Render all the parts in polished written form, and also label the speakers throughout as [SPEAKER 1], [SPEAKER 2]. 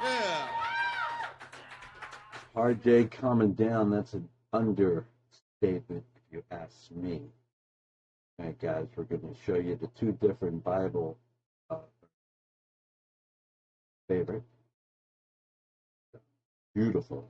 [SPEAKER 1] Yeah.
[SPEAKER 2] RJ coming down, that's an understatement if you ask me. All right, guys, we're going to show you the two different Bible favorite. Beautiful.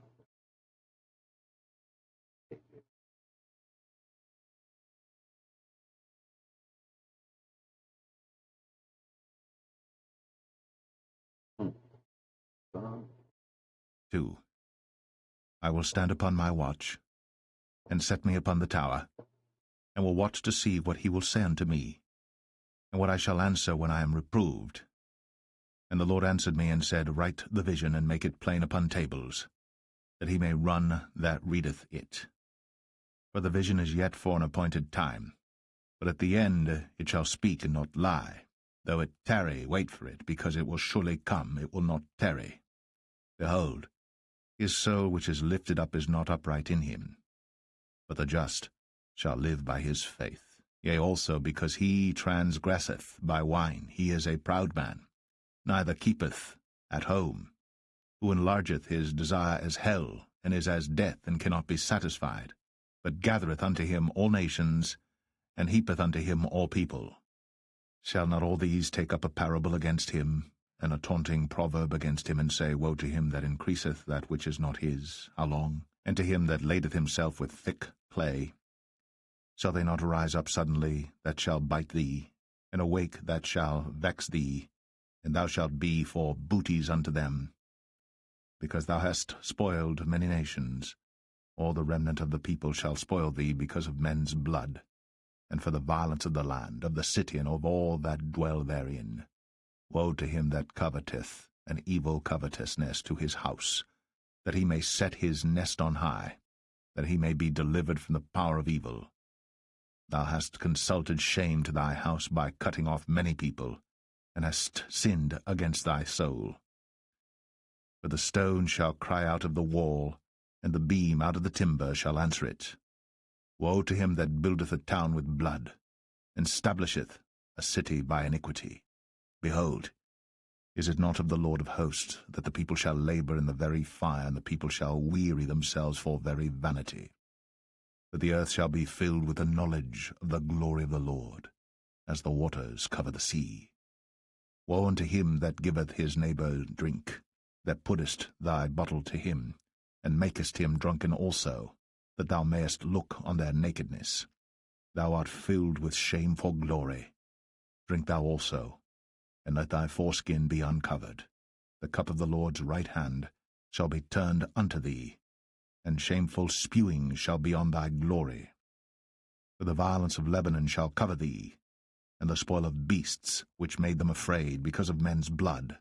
[SPEAKER 3] Two. I will stand upon my watch, and set me upon the tower, and will watch to see what he will say unto me, and what I shall answer when I am reproved. And the Lord answered me and said, Write the vision, and make it plain upon tables, that he may run that readeth it. For the vision is yet for an appointed time, but at the end it shall speak and not lie. Though it tarry, wait for it, because it will surely come, it will not tarry. Behold, his soul which is lifted up is not upright in him, but the just shall live by his faith. Yea, also because he transgresseth by wine, he is a proud man, neither keepeth at home, who enlargeth his desire as hell, and is as death, and cannot be satisfied, but gathereth unto him all nations, and heapeth unto him all people. Shall not all these take up a parable against him, and a taunting proverb against him, and say, Woe to him that increaseth that which is not his, how long? And to him that ladeth himself with thick clay. Shall they not arise up suddenly, that shall bite thee, and awake that shall vex thee, and thou shalt be for booties unto them? Because thou hast spoiled many nations, all the remnant of the people shall spoil thee because of men's blood, and for the violence of the land, of the city, and of all that dwell therein. Woe to him that coveteth an evil covetousness to his house, that he may set his nest on high, that he may be delivered from the power of evil. Thou hast consulted shame to thy house by cutting off many people, and hast sinned against thy soul. For the stone shall cry out of the wall, and the beam out of the timber shall answer it. Woe to him that buildeth a town with blood, and stablisheth a city by iniquity. Behold, is it not of the Lord of hosts that the people shall labor in the very fire, and the people shall weary themselves for very vanity? That the earth shall be filled with the knowledge of the glory of the Lord, as the waters cover the sea. Woe unto him that giveth his neighbour drink, that puttest thy bottle to him, and makest him drunken also, that thou mayest look on their nakedness. Thou art filled with shame for glory. Drink thou also, and let thy foreskin be uncovered. The cup of the Lord's right hand shall be turned unto thee, and shameful spewing shall be on thy glory. For the violence of Lebanon shall cover thee, and the spoil of beasts which made them afraid because of men's blood,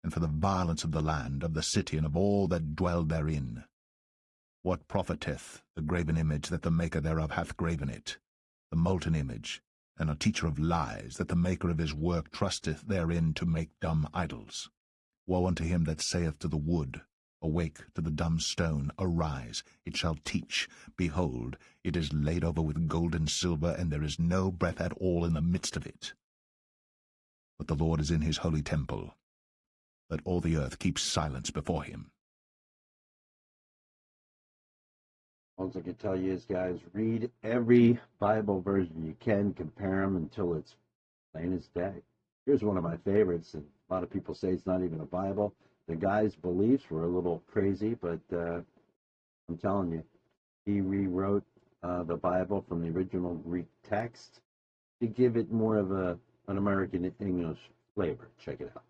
[SPEAKER 3] and for the violence of the land, of the city, and of all that dwell therein. What profiteth the graven image that the maker thereof hath graven it, the molten image, and a teacher of lies, that the maker of his work trusteth therein to make dumb idols? Woe unto him that saith to the wood, Awake, to the dumb stone, Arise, it shall teach. Behold, it is laid over with gold and silver, and there is no breath at all in the midst of it. But the Lord is in his holy temple. Let all the earth keep silence before him.
[SPEAKER 2] All I can tell you is, guys, read every Bible version you can, compare them until it's plain as day. Here's one of my favorites, and a lot of people say it's not even a Bible. The guy's beliefs were a little crazy, but I'm telling you, he rewrote the Bible from the original Greek text to give it more of an American English flavor. Check it out.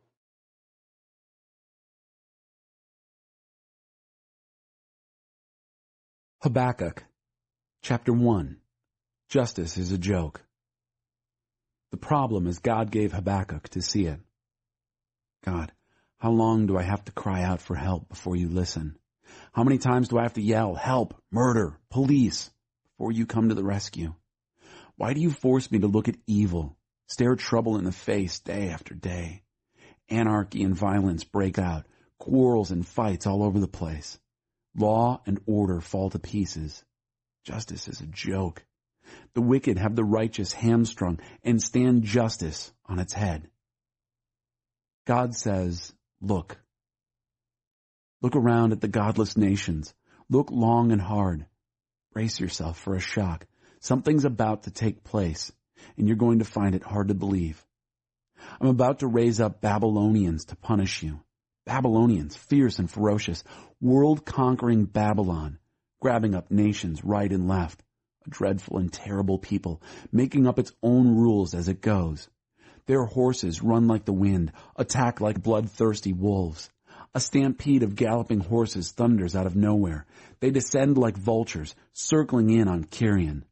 [SPEAKER 4] Habakkuk, Chapter 1. Justice is a joke. The problem is God gave Habakkuk to see it. God, how long do I have to cry out for help before you listen? How many times do I have to yell, help, murder, police, before you come to the rescue? Why do you force me to look at evil, stare trouble in the face day after day? Anarchy and violence break out, quarrels and fights all over the place. Law and order fall to pieces. Justice is a joke. The wicked have the righteous hamstrung and stand justice on its head. God says, look, Look around at the godless nations. Look long and hard. Brace yourself for a shock. Something's about to take place, and you're going to find it hard to believe. I'm about to raise up Babylonians to punish you. Babylonians, fierce and ferocious, world-conquering Babylon, grabbing up nations right and left. A dreadful and terrible people, making up its own rules as it goes. Their horses run like the wind, attack like bloodthirsty wolves. A stampede of galloping horses thunders out of nowhere. They descend like vultures, circling in on Kyrian.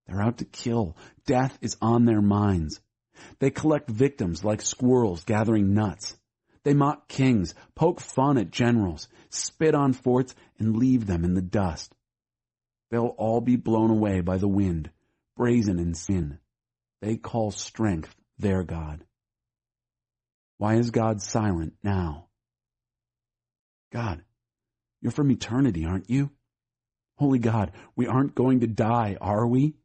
[SPEAKER 4] They're out to kill. Death is on their minds. They collect victims like squirrels gathering nuts. They mock kings, poke fun at generals, spit on forts, and leave them in the dust. They'll all be blown away by the wind, brazen in sin. They call strength their God. Why is God silent now? God, you're from eternity, aren't you? Holy God, we aren't going to die, are we?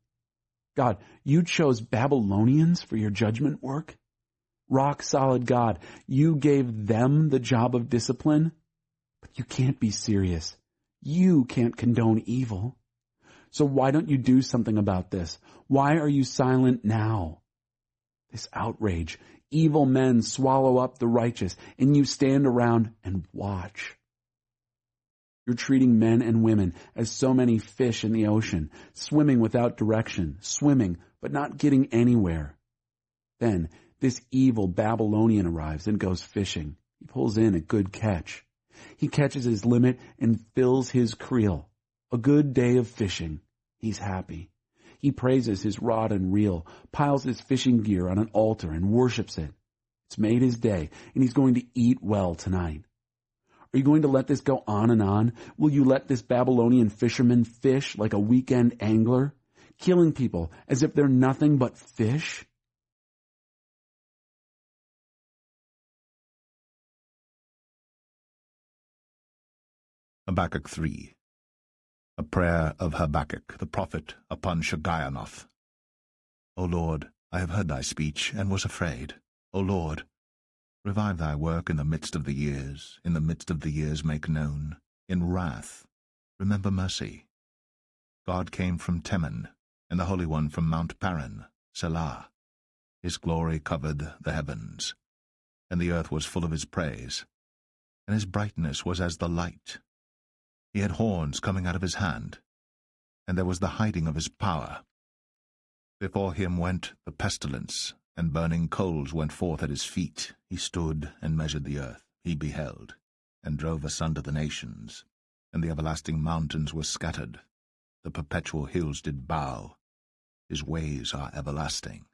[SPEAKER 4] God, you chose Babylonians for your judgment work? Rock-solid God, you gave them the job of discipline? But you can't be serious. You can't condone evil. So why don't you do something about this? Why are you silent now? This outrage, evil men swallow up the righteous, and you stand around and watch. You're treating men and women as so many fish in the ocean, swimming without direction, swimming but not getting anywhere. Then this evil Babylonian arrives and goes fishing. He pulls in a good catch. He catches his limit and fills his creel. A good day of fishing. He's happy. He praises his rod and reel, piles his fishing gear on an altar and worships it. It's made his day, and he's going to eat well tonight. Are you going to let this go on and on? Will you let this Babylonian fisherman fish like a weekend angler, killing people as if they're nothing but fish?
[SPEAKER 3] Habakkuk 3. A prayer of Habakkuk the prophet upon Shigionoth. O Lord, I have heard thy speech, and was afraid. O Lord, revive thy work in the midst of the years, in the midst of the years make known. In wrath, remember mercy. God came from Teman, and the Holy One from Mount Paran, Selah. His glory covered the heavens, and the earth was full of his praise, and his brightness was as the light. He had horns coming out of his hand, and there was the hiding of his power. Before him went the pestilence, and burning coals went forth at his feet. He stood and measured the earth. He beheld, and drove asunder the nations, and the everlasting mountains were scattered. The perpetual hills did bow. His ways are everlasting.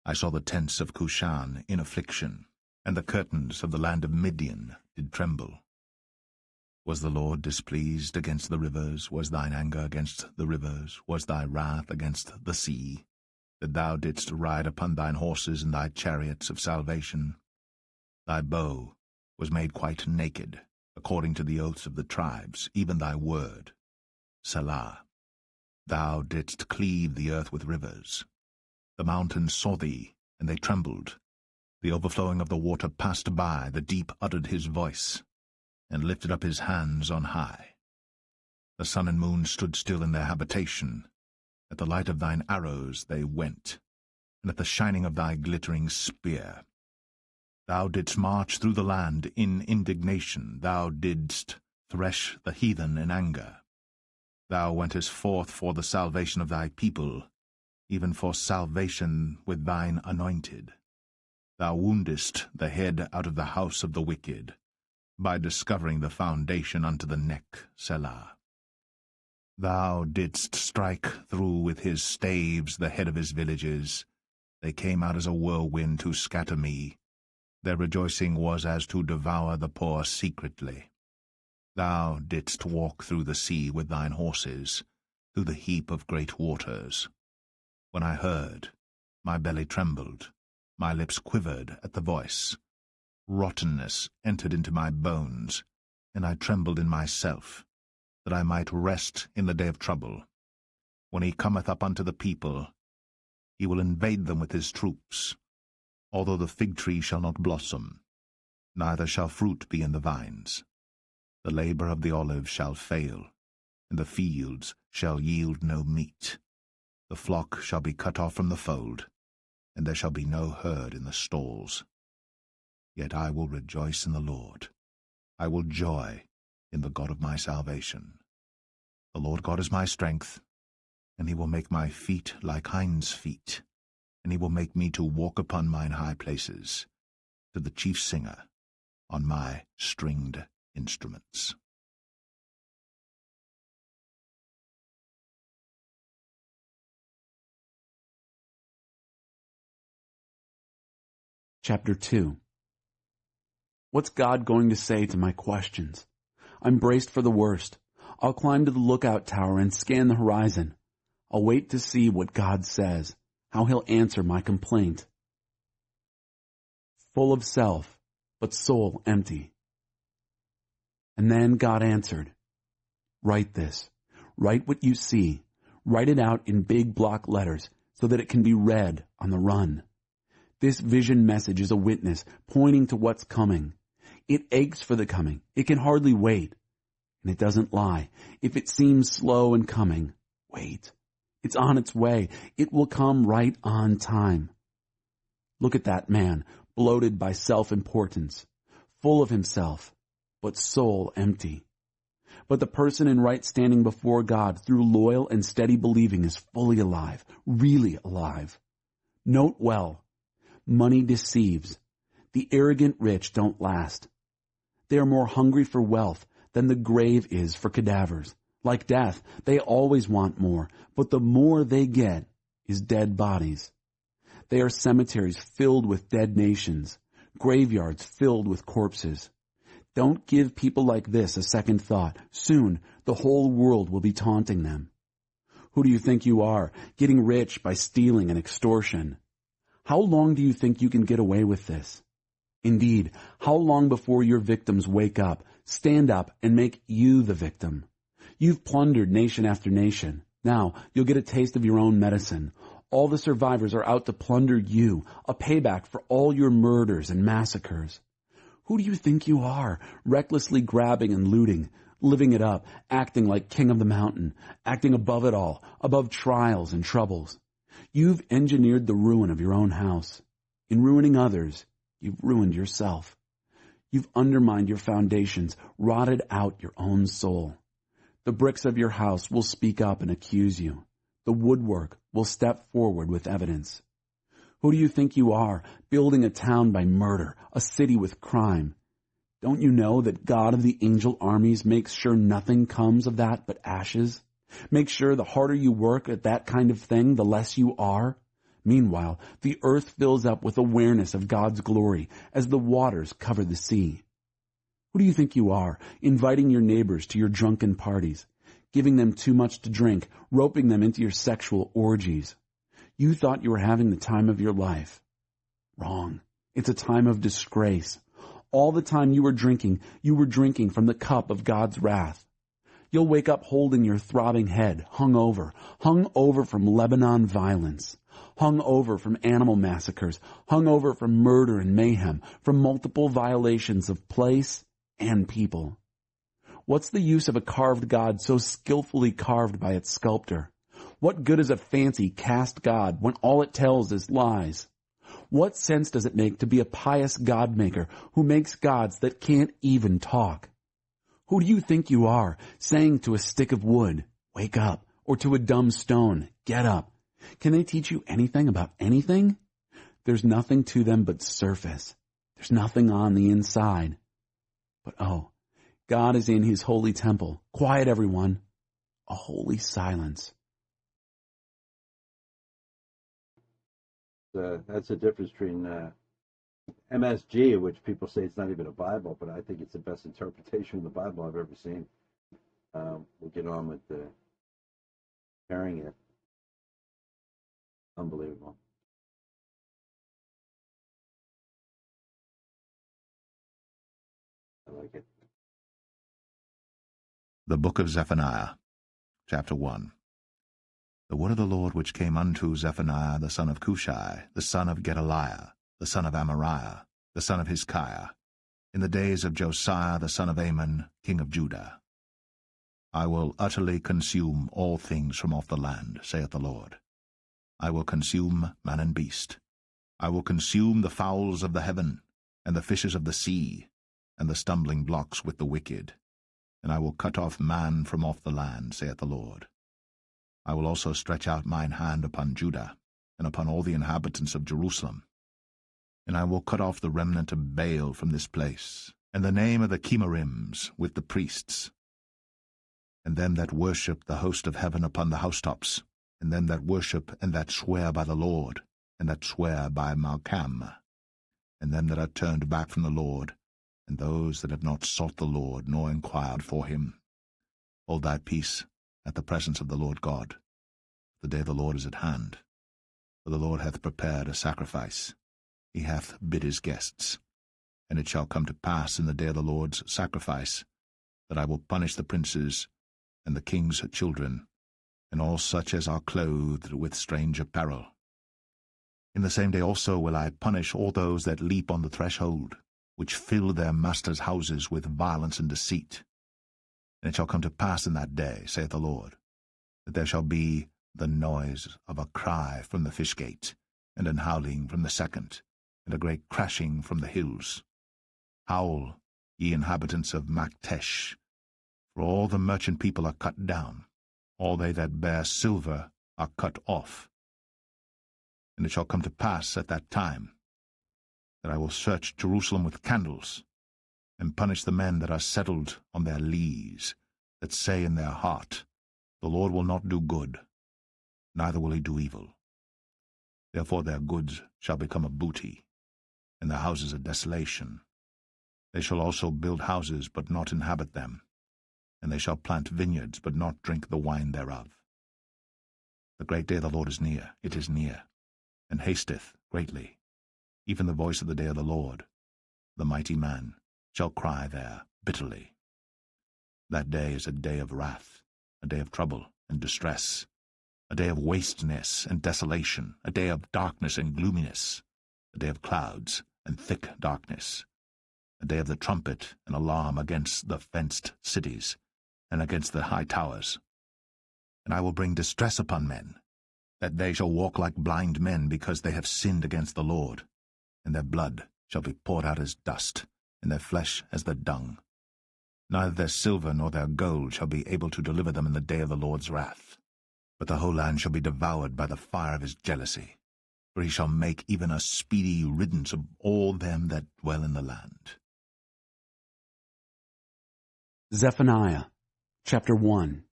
[SPEAKER 3] I saw the tents of Cushan in affliction, and the curtains of the land of Midian did tremble. Was the Lord displeased against the rivers? Was thine anger against the rivers? Was thy wrath against the sea? That thou didst ride upon thine horses and thy chariots of salvation? Thy bow was made quite naked, according to the oaths of the tribes, even thy word. Selah. Thou didst cleave the earth with rivers. The mountains saw thee, and they trembled. The overflowing of the water passed by, the deep uttered his voice, and lifted up his hands on high. The sun and moon stood still in their habitation. At the light of thine arrows they went, and at the shining of thy glittering spear. Thou didst march through the land in indignation. Thou didst thresh the heathen in anger. Thou wentest forth for the salvation of thy people, even for salvation with thine anointed. Thou woundest the head out of the house of the wicked, by discovering the foundation unto the neck, Selah. Thou didst strike through with his staves the head of his villages. They came out as a whirlwind to scatter me. Their rejoicing was as to devour the poor secretly. Thou didst walk through the sea with thine horses, through the heap of great waters. When I heard, my belly trembled, my lips quivered at the voice. Rottenness entered into my bones, and I trembled in myself, that I might rest in the day of trouble. When he cometh up unto the people, he will invade them with his troops. Although the fig tree shall not blossom, neither shall fruit be in the vines, The labor of the olive shall fail, and the fields shall yield no meat. The flock shall be cut off from the fold, and there shall be no herd in the stalls. Yet I will rejoice in the Lord. I will joy in the God of my salvation. The Lord God is my strength, and he will make my feet like hinds' feet, and he will make me to walk upon mine high places, to the chief singer on my stringed instruments.
[SPEAKER 4] Chapter 2. What's God going to say to my questions? I'm braced for the worst. I'll climb to the lookout tower and scan the horizon. I'll wait to see what God says, how he'll answer my complaint. Full of self, but soul empty. And then God answered, "Write this. Write what you see. Write it out in big block letters so that it can be read on the run. This vision message is a witness pointing to what's coming. It aches for the coming. It can hardly wait. And it doesn't lie. If it seems slow in coming, wait. It's on its way. It will come right on time." Look at that man, bloated by self-importance, full of himself, but soul empty. But the person in right standing before God through loyal and steady believing is fully alive, really alive. Note well, money deceives. The arrogant rich don't last. They are more hungry for wealth than the grave is for cadavers. Like death, they always want more, but the more they get is dead bodies. They are cemeteries filled with dead nations, graveyards filled with corpses. Don't give people like this a second thought. Soon, the whole world will be taunting them. Who do you think you are, getting rich by stealing and extortion? How long do you think you can get away with this? Indeed, how long before your victims wake up, stand up, and make you the victim? You've plundered nation after nation. Now you'll get a taste of your own medicine. All the survivors are out to plunder you, a payback for all your murders and massacres. Who do you think you are, recklessly grabbing and looting, living it up, acting like king of the mountain, acting above it all, above trials and troubles? You've engineered the ruin of your own house. In ruining others, you've ruined yourself. You've undermined your foundations, rotted out your own soul. The bricks of your house will speak up and accuse you. The woodwork will step forward with evidence. Who do you think you are, building a town by murder, a city with crime? Don't you know that God of the angel armies makes sure nothing comes of that but ashes? Makes sure the harder you work at that kind of thing, the less you are? Meanwhile, the earth fills up with awareness of God's glory as the waters cover the sea. Who do you think you are, inviting your neighbors to your drunken parties, giving them too much to drink, roping them into your sexual orgies? You thought you were having the time of your life. Wrong. It's a time of disgrace. All the time you were drinking from the cup of God's wrath. You'll wake up holding your throbbing head, hung over from Lebanon violence, hung over from animal massacres, hung over from murder and mayhem, from multiple violations of place and people. What's the use of a carved God so skillfully carved by its sculptor? What good is a fancy cast God when all it tells is lies? What sense does it make to be a pious God-maker who makes gods that can't even talk? Who do you think you are, saying to a stick of wood, "Wake up," or to a dumb stone, "Get up"? Can they teach you anything about anything? There's nothing to them but surface. There's nothing on the inside. But oh, God is in his holy temple. Quiet, everyone. A holy silence.
[SPEAKER 2] That's the difference between MSG, which people say it's not even a Bible, but I think it's the best interpretation of the Bible I've ever seen. We'll get on with comparing it. Unbelievable. I like it.
[SPEAKER 3] The book of Zephaniah, chapter 1. The word of the Lord which came unto Zephaniah the son of Cushai, the son of Gedaliah, the son of Amariah, the son of Hizkiah, in the days of Josiah the son of Amon, king of Judah. I will utterly consume all things from off the land, saith the Lord. I will consume man and beast. I will consume the fowls of the heaven, and the fishes of the sea, and the stumbling blocks with the wicked. And I will cut off man from off the land, saith the Lord. I will also stretch out mine hand upon Judah, and upon all the inhabitants of Jerusalem. And I will cut off the remnant of Baal from this place, and the name of the Chemarims with the priests, and them that worship the host of heaven upon the housetops, and them that worship and that swear by the Lord, and that swear by Malcham, and them that are turned back from the Lord, and those that have not sought the Lord, nor inquired for him. Hold thy peace at the presence of the Lord God. The day of the Lord is at hand. For the Lord hath prepared a sacrifice. He hath bid his guests. And it shall come to pass in the day of the Lord's sacrifice, that I will punish the princes and the king's children, and all such as are clothed with strange apparel. In the same day also will I punish all those that leap on the threshold, which fill their masters' houses with violence and deceit. And it shall come to pass in that day, saith the Lord, that there shall be the noise of a cry from the fish gate, and an howling from the second, and a great crashing from the hills. Howl, ye inhabitants of Maktesh, for all the merchant people are cut down, all they that bear silver are cut off. And it shall come to pass at that time, that I will search Jerusalem with candles, and punish the men that are settled on their lees, that say in their heart, The Lord will not do good, neither will he do evil. Therefore their goods shall become a booty, and their houses a desolation. They shall also build houses, but not inhabit them, and they shall plant vineyards, but not drink the wine thereof. The great day of the Lord is near, it is near, and hasteth greatly, even the voice of the day of the Lord. The mighty man shall cry there bitterly. That day is a day of wrath, a day of trouble and distress, a day of wasteness and desolation, a day of darkness and gloominess, a day of clouds and thick darkness, a day of the trumpet and alarm against the fenced cities and against the high towers. And I will bring distress upon men, that they shall walk like blind men, because they have sinned against the Lord, and their blood shall be poured out as dust, and their flesh as the dung. Neither their silver nor their gold shall be able to deliver them in the day of the Lord's wrath. But the whole land shall be devoured by the fire of his jealousy, for he shall make even a speedy riddance of all them that dwell in the land.
[SPEAKER 4] Zephaniah, chapter 1.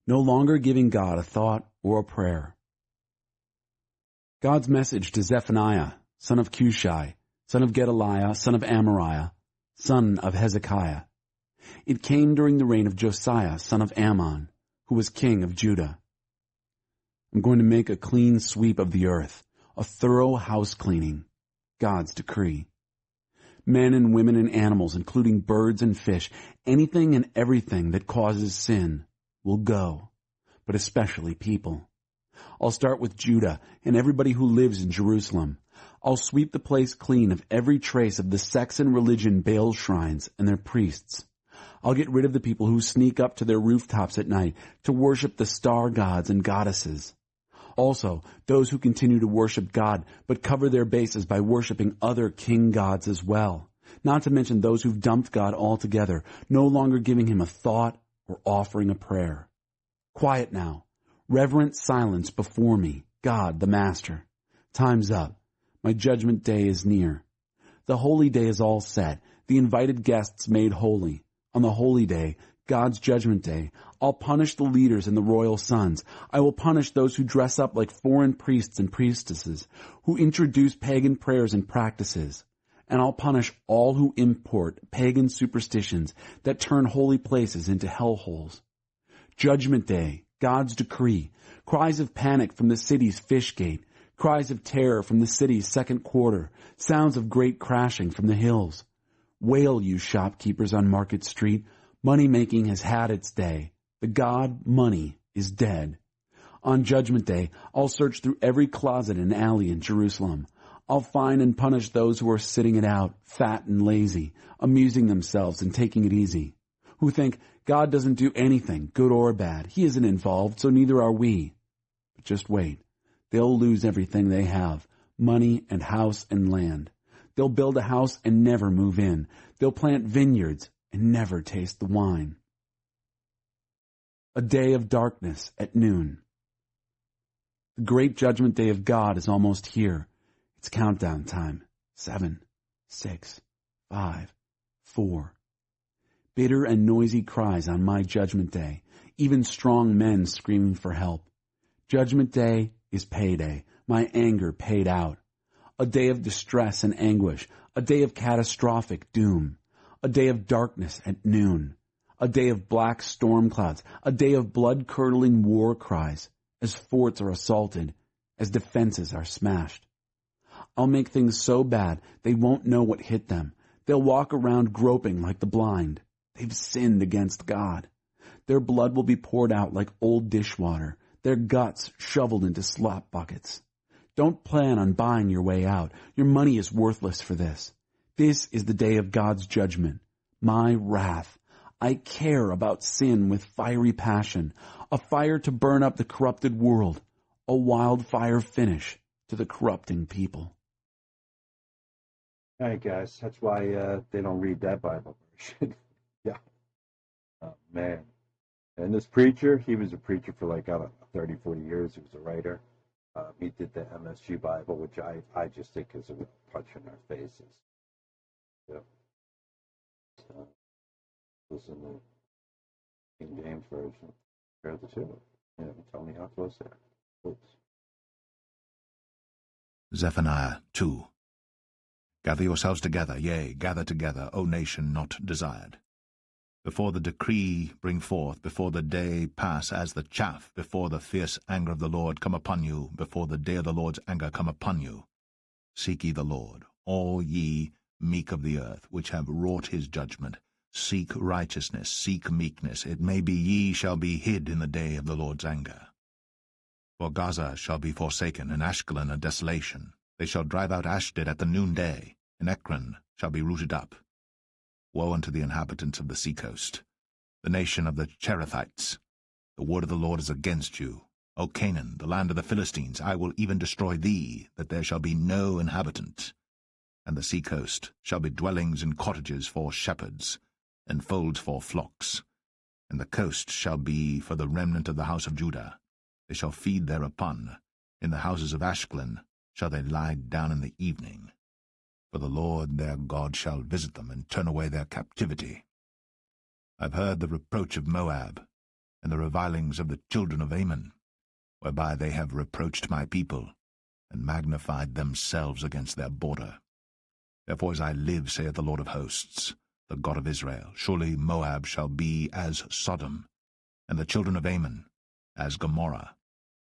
[SPEAKER 4] No longer giving God a thought or a prayer. God's message to Zephaniah, son of Cushi, son of Gedaliah, son of Amariah, son of Hezekiah. It came during the reign of Josiah, son of Ammon, who was king of Judah. I'm going to make a clean sweep of the earth, a thorough house cleaning, God's decree. Men and women and animals, including birds and fish, anything and everything that causes sin will go, but especially people. I'll start with Judah and everybody who lives in Jerusalem. I'll sweep the place clean of every trace of the sex and religion Baal shrines and their priests. I'll get rid of the people who sneak up to their rooftops at night to worship the star gods and goddesses. Also, those who continue to worship God but cover their bases by worshiping other king gods as well. Not to mention those who've dumped God altogether, no longer giving him a thought or offering a prayer. Quiet now. Reverent silence before me, God the Master. Time's up. My judgment day is near. The holy day is all set, the invited guests made holy. On the holy day, God's judgment day, I'll punish the leaders and the royal sons. I will punish those who dress up like foreign priests and priestesses, who introduce pagan prayers and practices. And I'll punish all who import pagan superstitions that turn holy places into hellholes. Judgment day, God's decree, cries of panic from the city's fish gate, cries of terror from the city's second quarter, sounds of great crashing from the hills. Wail, you shopkeepers on Market Street. Money-making has had its day. The god money is dead. On Judgment Day, I'll search through every closet and alley in Jerusalem. I'll fine and punish those who are sitting it out, fat and lazy, amusing themselves and taking it easy, who think God doesn't do anything, good or bad. He isn't involved, so neither are we. But just wait. They'll lose everything they have, money and house and land. They'll build a house and never move in. They'll plant vineyards and never taste the wine. A day of darkness at noon. The great judgment day of God is almost here. It's countdown time. 7, 6, 5, 4. Bitter and noisy cries on my judgment day, even strong men screaming for help. Judgment day is payday, my anger paid out. A day of distress and anguish, a day of catastrophic doom, a day of darkness at noon, a day of black storm clouds, a day of blood-curdling war cries, as forts are assaulted, as defenses are smashed. I'll make things so bad they won't know what hit them. They'll walk around groping like the blind. They've sinned against God. Their blood will be poured out like old dishwater, their guts shoveled into slop buckets. Don't plan on buying your way out. Your money is worthless for this. This is the day of God's judgment, my wrath. I care about sin with fiery passion, a fire to burn up the corrupted world, a wildfire finish to the corrupting people.
[SPEAKER 2] All right, guys, that's why they don't read that Bible version. Yeah. Oh, man. And this preacher, he was a preacher for like, I don't know, 30, 40 years. He was a writer. He did the MSG Bible, which I just think is a real punch in our faces. Yeah. So, listen to King James Version. Compare the two. Tell me how close they are. Oops.
[SPEAKER 3] Zephaniah 2. Gather yourselves together, yea, gather together, O nation not desired. Before the decree bring forth, before the day pass as the chaff, before the fierce anger of the Lord come upon you, before the day of the Lord's anger come upon you. Seek ye the Lord, all ye meek of the earth, which have wrought his judgment. Seek righteousness, seek meekness. It may be ye shall be hid in the day of the Lord's anger. For Gaza shall be forsaken, and Ashkelon a desolation. They shall drive out Ashdod at the noonday, and Ekron shall be rooted up. Woe unto the inhabitants of the seacoast, the nation of the Cherethites. The word of the Lord is against you. O Canaan, the land of the Philistines, I will even destroy thee, that there shall be no inhabitant. And the seacoast shall be dwellings and cottages for shepherds, and folds for flocks. And the coast shall be for the remnant of the house of Judah. They shall feed thereupon. In the houses of Ashkelon shall they lie down in the evening. For the Lord their God shall visit them, and turn away their captivity. I've heard the reproach of Moab, and the revilings of the children of Ammon, whereby they have reproached my people, and magnified themselves against their border. Therefore as I live, saith the Lord of hosts, the God of Israel, surely Moab shall be as Sodom, and the children of Ammon as Gomorrah,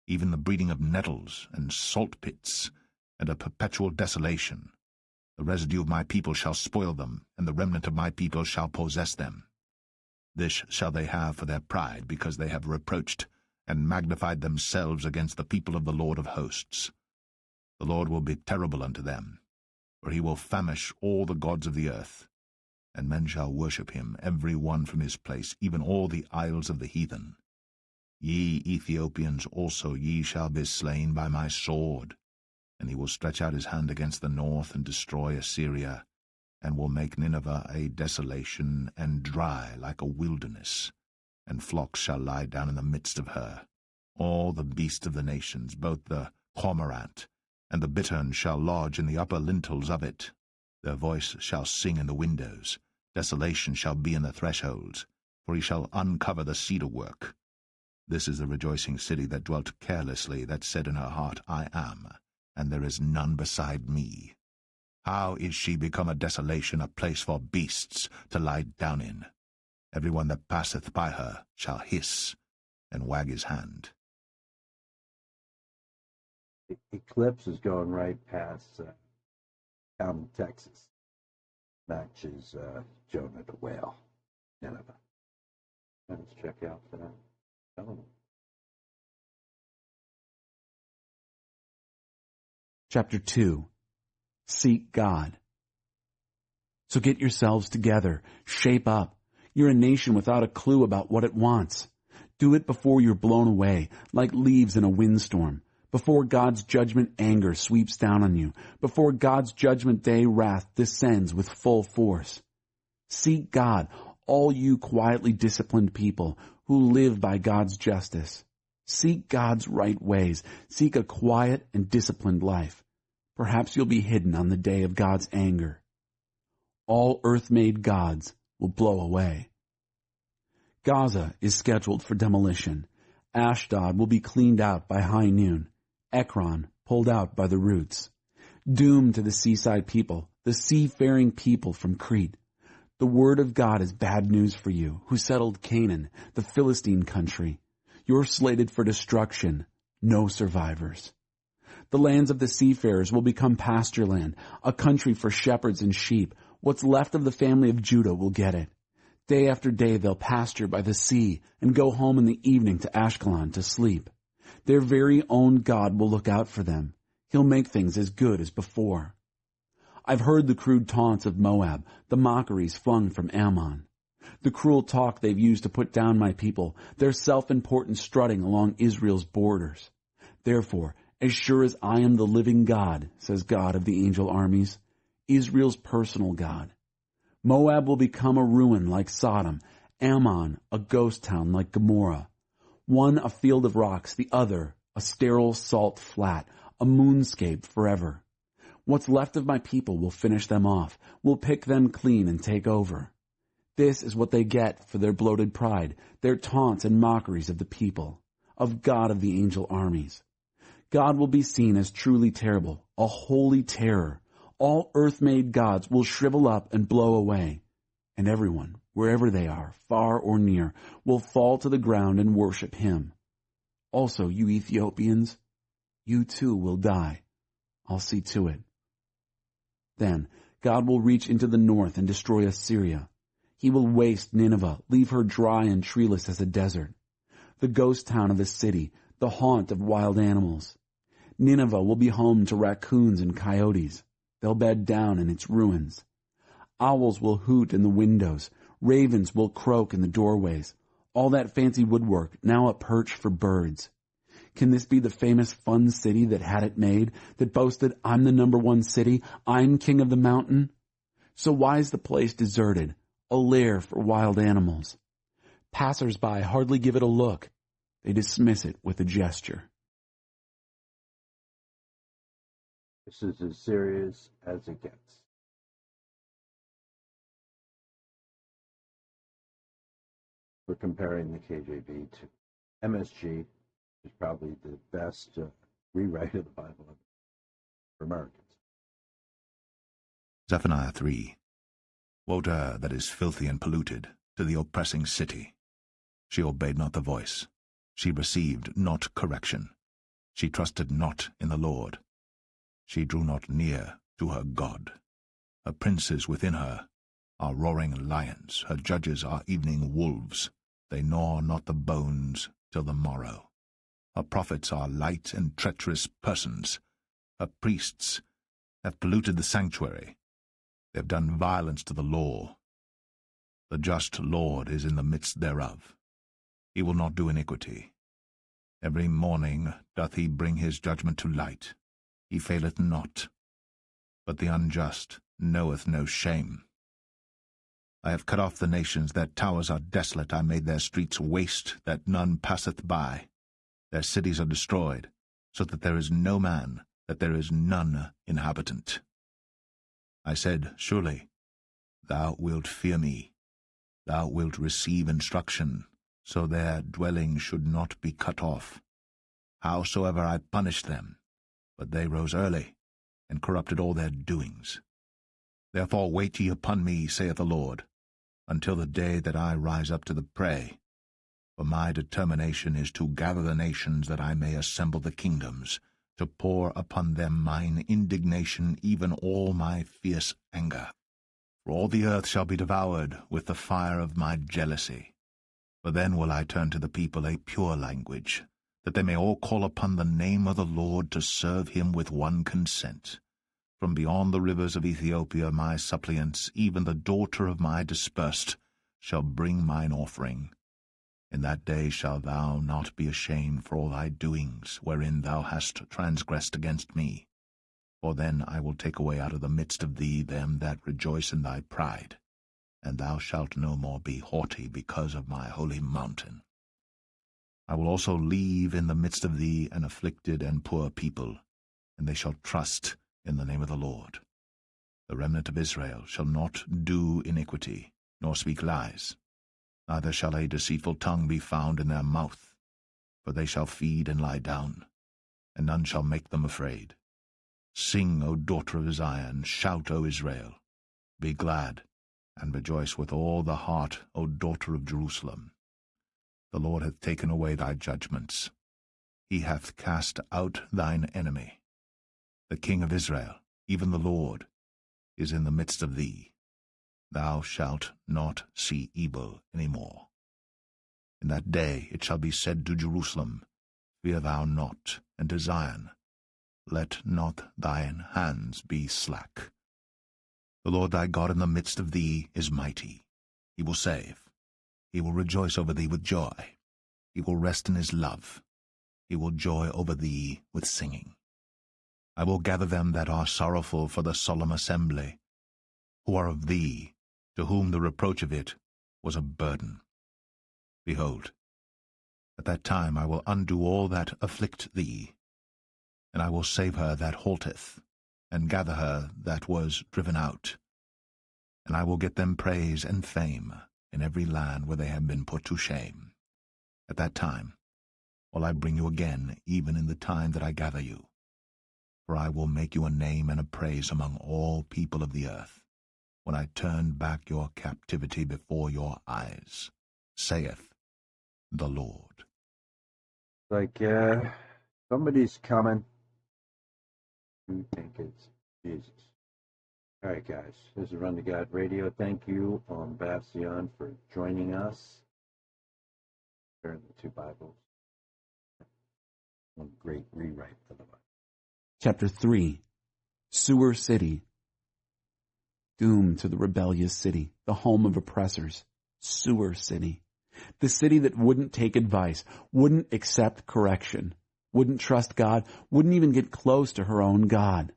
[SPEAKER 3] even the breeding of nettles and salt pits, and a perpetual desolation. The residue of my people shall spoil them, and the remnant of my people shall possess them. This shall they have for their pride, because they have reproached and magnified themselves against the people of the Lord of hosts. The Lord will be terrible unto them, for he will famish all the gods of the earth, and men shall worship him, every one from his place, even all the isles of the heathen. Ye Ethiopians also, ye shall be slain by my sword. And he will stretch out his hand against the north, and destroy Assyria, and will make Nineveh a desolation, and dry like a wilderness, and flocks shall lie down in the midst of her. All the beasts of the nations, both the cormorant and the bittern, shall lodge in the upper lintels of it. Their voice shall sing in the windows, desolation shall be in the thresholds, for he shall uncover the cedar work. This is the rejoicing city that dwelt carelessly, that said in her heart, I am, and there is none beside me. How is she become a desolation, a place for beasts to lie down in? Every one that passeth by her shall hiss and wag his hand.
[SPEAKER 2] The eclipse is going right past down in Texas. Matches Jonah the whale, Nineveh. Let's check out for that. Oh.
[SPEAKER 4] Chapter 2. Seek God. So get yourselves together. Shape up. You're a nation without a clue about what it wants. Do it before you're blown away, like leaves in a windstorm. Before God's judgment anger sweeps down on you. Before God's judgment day wrath descends with full force. Seek God, all you quietly disciplined people who live by God's justice. Seek God's right ways. Seek a quiet and disciplined life. Perhaps you'll be hidden on the day of God's anger. All earth-made gods will blow away. Gaza is scheduled for demolition. Ashdod will be cleaned out by high noon. Ekron pulled out by the roots. Doom to the seaside people, the seafaring people from Crete. The word of God is bad news for you, who settled Canaan, the Philistine country. You're slated for destruction, no survivors. The lands of the seafarers will become pasture land, a country for shepherds and sheep. What's left of the family of Judah will get it. Day after day they'll pasture by the sea and go home in the evening to Ashkelon to sleep. Their very own God will look out for them. He'll make things as good as before. I've heard the crude taunts of Moab, the mockeries flung from Ammon. The cruel talk they've used to put down my people, their self-important strutting along Israel's borders. Therefore, as sure as I am the living God, says God of the angel armies, Israel's personal God, Moab will become a ruin like Sodom, Ammon a ghost town like Gomorrah. One a field of rocks, the other a sterile salt flat, a moonscape forever. What's left of my people will finish them off, will pick them clean and take over. This is what they get for their bloated pride, their taunts and mockeries of the people, of God of the angel armies. God will be seen as truly terrible, a holy terror. All earth-made gods will shrivel up and blow away, and everyone, wherever they are, far or near, will fall to the ground and worship him. Also, you Ethiopians, you too will die. I'll see to it. Then God will reach into the north and destroy Assyria. He will waste Nineveh, leave her dry and treeless as a desert, the ghost town of a city, the haunt of wild animals. Nineveh will be home to raccoons and coyotes. They'll bed down in its ruins. Owls will hoot in the windows. Ravens will croak in the doorways. All that fancy woodwork, now a perch for birds. Can this be the famous fun city that had it made, that boasted, I'm the #1 city, I'm king of the mountain? So why is the place deserted, a lair for wild animals? Passers-by hardly give it a look. They dismiss it with a gesture.
[SPEAKER 2] This is as serious as it gets. We're comparing the KJV to MSG, which is probably the best rewrite of the Bible for Americans.
[SPEAKER 3] Zephaniah 3. Woe to her that is filthy and polluted, to the oppressing city. She obeyed not the voice. She received not correction. She trusted not in the Lord. She drew not near to her God. Her princes within her are roaring lions. Her judges are evening wolves. They gnaw not the bones till the morrow. Her prophets are light and treacherous persons. Her priests have polluted the sanctuary. They have done violence to the law. The just Lord is in the midst thereof. He will not do iniquity. Every morning doth he bring his judgment to light. He faileth not. But the unjust knoweth no shame. I have cut off the nations, their towers are desolate. I made their streets waste, that none passeth by. Their cities are destroyed, so that there is no man, that there is none inhabitant. I said, Surely thou wilt fear me. Thou wilt receive instruction, so their dwelling should not be cut off. Howsoever I punished them, but they rose early, and corrupted all their doings. Therefore wait ye upon me, saith the Lord, until the day that I rise up to the prey. For my determination is to gather the nations, that I may assemble the kingdoms, to pour upon them mine indignation, even all my fierce anger. For all the earth shall be devoured with the fire of my jealousy. For then will I turn to the people a pure language, that they may all call upon the name of the Lord, to serve him with one consent. From beyond the rivers of Ethiopia my suppliants, even the daughter of my dispersed, shall bring mine offering. In that day shalt thou not be ashamed for all thy doings, wherein thou hast transgressed against me. For then I will take away out of the midst of thee them that rejoice in thy pride, and thou shalt no more be haughty because of my holy mountain. I will also leave in the midst of thee an afflicted and poor people, and they shall trust in the name of the Lord. The remnant of Israel shall not do iniquity, nor speak lies, neither shall a deceitful tongue be found in their mouth, for they shall feed and lie down, and none shall make them afraid. Sing, O daughter of Zion, shout, O Israel. Be glad, and rejoice with all the heart, O daughter of Jerusalem. The Lord hath taken away thy judgments. He hath cast out thine enemy. The King of Israel, even the Lord, is in the midst of thee. Thou shalt not see evil any more. In that day it shall be said to Jerusalem, Fear thou not, and to Zion, Let not thine hands be slack. The Lord thy God in the midst of thee is mighty. He will save. He will rejoice over thee with joy. He will rest in his love. He will joy over thee with singing. I will gather them that are sorrowful for the solemn assembly, who are of thee, to whom the reproach of it was a burden. Behold, at that time I will undo all that afflict thee, and I will save her that halteth, and gather her that was driven out. And I will get them praise and fame in every land where they have been put to shame. At that time will I bring you again, even in the time that I gather you. For I will make you a name and a praise among all people of the earth, when I turn back your captivity before your eyes, saith the Lord.
[SPEAKER 2] Like, somebody's coming. You think it's Jesus. All right, guys. This is Run to God Radio. Thank you, Bastion, for joining us. Turn the two Bibles. One great rewrite for the Bible.
[SPEAKER 4] Chapter 3, Sewer City. Doom to the rebellious city, the home of oppressors. Sewer City. The city that wouldn't take advice, wouldn't accept correction, wouldn't trust God, wouldn't even get close to her own God.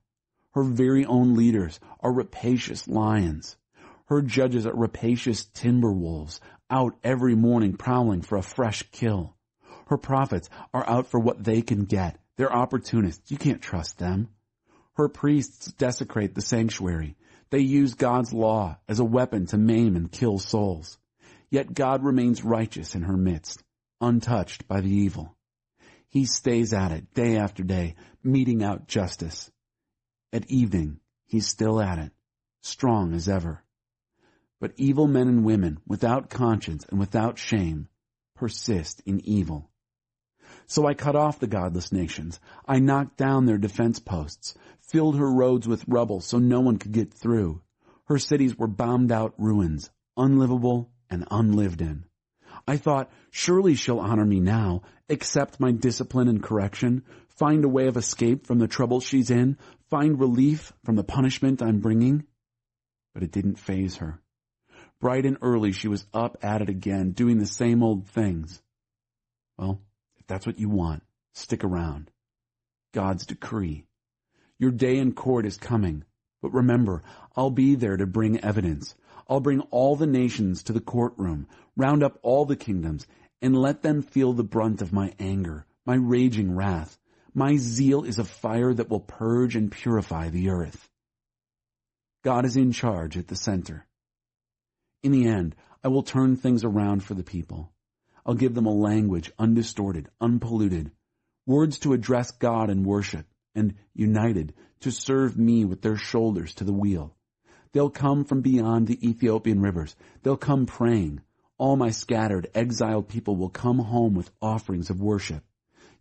[SPEAKER 4] Her very own leaders are rapacious lions. Her judges are rapacious timber wolves, out every morning prowling for a fresh kill. Her prophets are out for what they can get. They're opportunists. You can't trust them. Her priests desecrate the sanctuary. They use God's law as a weapon to maim and kill souls. Yet God remains righteous in her midst, untouched by the evil. He stays at it day after day, meting out justice. At evening, he's still at it, strong as ever. But evil men and women, without conscience and without shame, persist in evil. So I cut off the godless nations. I knocked down their defense posts, filled her roads with rubble so no one could get through. Her cities were bombed-out ruins, unlivable and unlived in. I thought, surely she'll honor me now, accept my discipline and correction, find a way of escape from the trouble she's in, find relief from the punishment I'm bringing. But it didn't faze her. Bright and early she was up at it again, doing the same old things. Well, if that's what you want, stick around. God's decree. Your day in court is coming, but remember, I'll be there to bring evidence. I'll bring all the nations to the courtroom, round up all the kingdoms, and let them feel the brunt of my anger, my raging wrath. My zeal is a fire that will purge and purify the earth. God is in charge at the center. In the end, I will turn things around for the people. I'll give them a language undistorted, unpolluted, words to address God in worship, and united to serve me with their shoulders to the wheel. They'll come from beyond the Ethiopian rivers. They'll come praying. All my scattered, exiled people will come home with offerings of worship.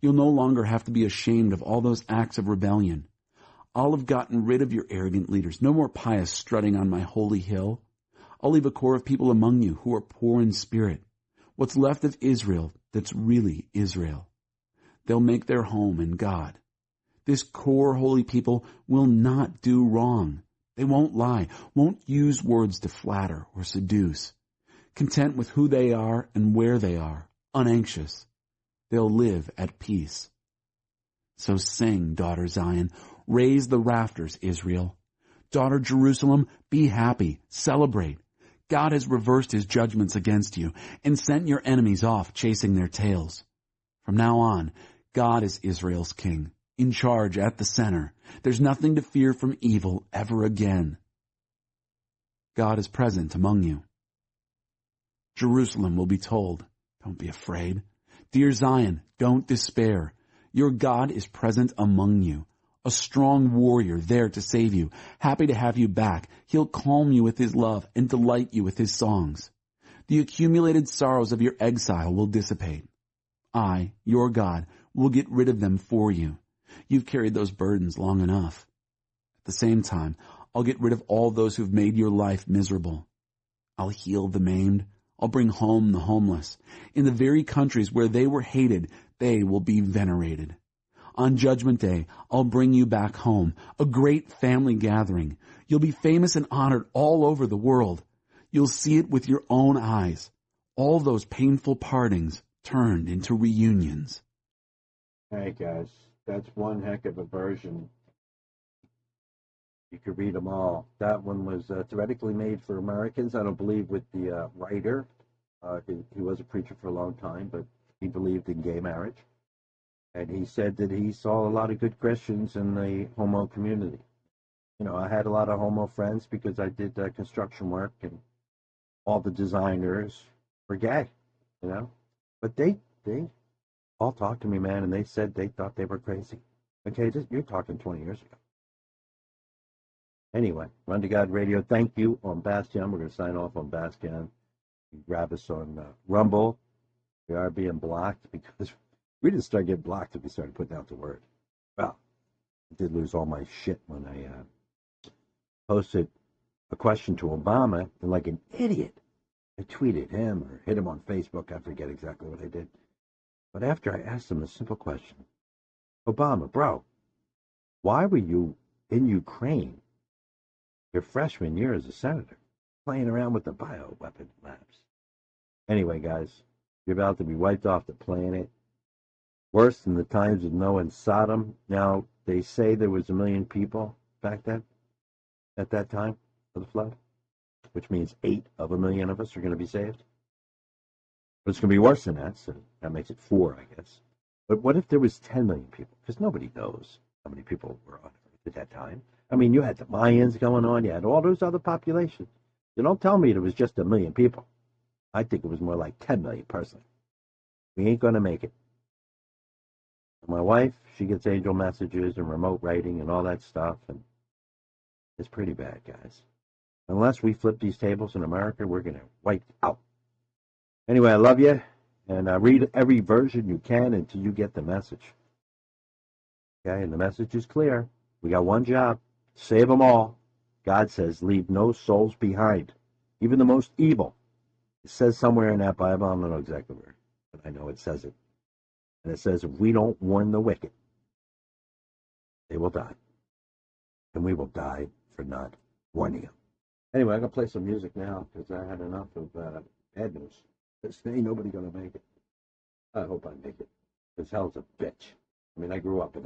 [SPEAKER 4] You'll no longer have to be ashamed of all those acts of rebellion. I'll have gotten rid of your arrogant leaders. No more pious strutting on my holy hill. I'll leave a core of people among you who are poor in spirit. What's left of Israel that's really Israel. They'll make their home in God. This core holy people will not do wrong. They won't lie, won't use words to flatter or seduce. Content with who they are and where they are, unanxious. They'll live at peace. So sing, daughter Zion. Raise the rafters, Israel. Daughter Jerusalem, be happy. Celebrate. God has reversed his judgments against you and sent your enemies off chasing their tails. From now on, God is Israel's king, in charge at the center. There's nothing to fear from evil ever again. God is present among you. Jerusalem will be told, don't be afraid. Dear Zion, don't despair. Your God is present among you, a strong warrior there to save you, happy to have you back. He'll calm you with his love and delight you with his songs. The accumulated sorrows of your exile will dissipate. I, your God, will get rid of them for you. You've carried those burdens long enough. At the same time, I'll get rid of all those who've made your life miserable. I'll heal the maimed. I'll bring home the homeless. In the very countries where they were hated, they will be venerated. On Judgment Day, I'll bring you back home, a great family gathering. You'll be famous and honored all over the world. You'll see it with your own eyes. All those painful partings turned into reunions.
[SPEAKER 2] All right, guys, that's one heck of a version. You could read them all. That one was theoretically made for Americans. I don't believe with the writer. He was a preacher for a long time, but he believed in gay marriage. And he said that he saw a lot of good Christians in the homo community. You know, I had a lot of homo friends because I did construction work, and all the designers were gay, you know. But they all talked to me, man, and they said they thought they were crazy. Okay, you're talking 20 years ago. Anyway, Run to God Radio. Thank you on Bastion. We're going to sign off on Bastion. You grab us on Rumble. We are being blocked because we didn't start getting blocked until we started putting out the word. Well, I did lose all my shit when I posted a question to Obama, and like an idiot, I tweeted him or hit him on Facebook. I forget exactly what I did. But after I asked him a simple question, Obama, bro, why were you in Ukraine your freshman year as a senator, playing around with the bioweapon labs? Anyway, guys, you're about to be wiped off the planet. Worse than the times of Noah and Sodom. Now, they say there was 1 million people back then, at that time of the flood, which means 8 of 1 million of us are going to be saved. But it's going to be worse than that, so that makes it 4, I guess. But what if there was 10 million people? Because nobody knows how many people were on Earth at that time. I mean, you had the Mayans going on, you had all those other populations. You don't tell me it was just 1 million people. I think it was more like 10 million personally. We ain't going to make it. My wife, she gets angel messages and remote writing and all that stuff, and it's pretty bad, guys. Unless we flip these tables in America, we're going to wipe out. Anyway, I love you, and read every version you can until you get the message. Okay, and the message is clear. We got one job: save them all. God says, leave no souls behind, even the most evil. It says somewhere in that Bible, I don't know exactly where, but I know it says it. And it says, if we don't warn the wicked, they will die. And we will die for not warning them. Anyway, I'm going to play some music now because I had enough of bad news. There's ain't nobody going to make it. I hope I make it. Because hell's a bitch. I mean, I grew up in it.